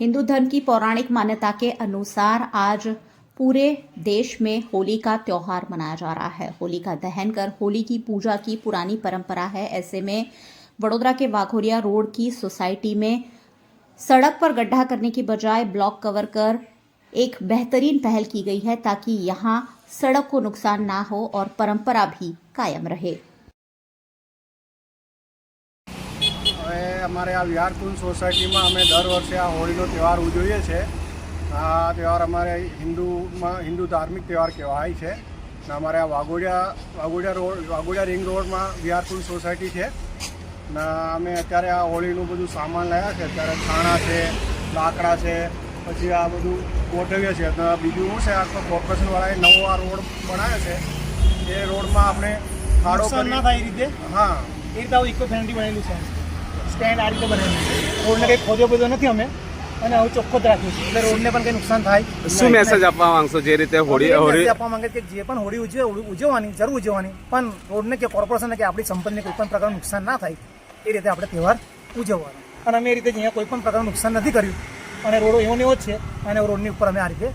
हिंदू धर्म की पौराणिक मान्यता के अनुसार आज पूरे देश में होली का त्योहार मनाया जा रहा है। होली का दहन कर होली की पूजा की पुरानी परंपरा है। ऐसे में वडोदरा के वाघोरिया रोड की सोसाइटी में सड़क पर गड्ढा करने की बजाय ब्लॉक कवर कर एक बेहतरीन पहल की गई है ताकि यहाँ सड़क को नुकसान ना हो और परंपरा भी कायम रहे। अमारे आ विहारकुंज सोसायटी में अमे दर वर्षे आ होळीनो तहेवार उजवीए छे। आ तहेवार अमारे हिंदू धार्मिक तहेवार कहेवाय छे। अमारे आ वाघोडिया रिंग रोड में विहारकुंज सोसायटी है। अमे अत्यारे आ होळीनुं बधुं सामान लाव्या छे। अत्यारे छाणा छे, लाकड़ा छे, पछी आ बधुं गोठवीए छे। बीजुं शुं छे, आखो कोर्पोरेशनवाळाए नवो आ रोड बनाव्यो छे। ए रोड में आपणे खाडो ना थाय ए रीते हाँ ए रीते इको फ्रेंडली बनेलुं छे। स्टेन्ड आ रीते बनेलुं रोड ने कंई खोद्यो बधो नथी अमे અને હવે ચોખ્ખો જ રાખ્યું છે એટલે રોડને પણ કંઈ નુકસાન થાય। શું મેસેજ આપવા માંગશો જે રીતે હોળી આપવા માંગે કે જે પણ હોળી ઉજવવાની જરૂર ઉજવવાની પણ રોડને કે કોર્પોરેશનને કે આપણી સંપત્તિને કોઈ પણ પ્રકારનું નુકસાન ના થાય એ રીતે આપણે તહેવાર ઉજવવાનો અને અમે એ રીતે અહીંયા કોઈ પણ પ્રકારનું નુકસાન નથી કર્યું અને રોડો એવો ને એવો જ છે અને રોડની ઉપર અમે આ રીતે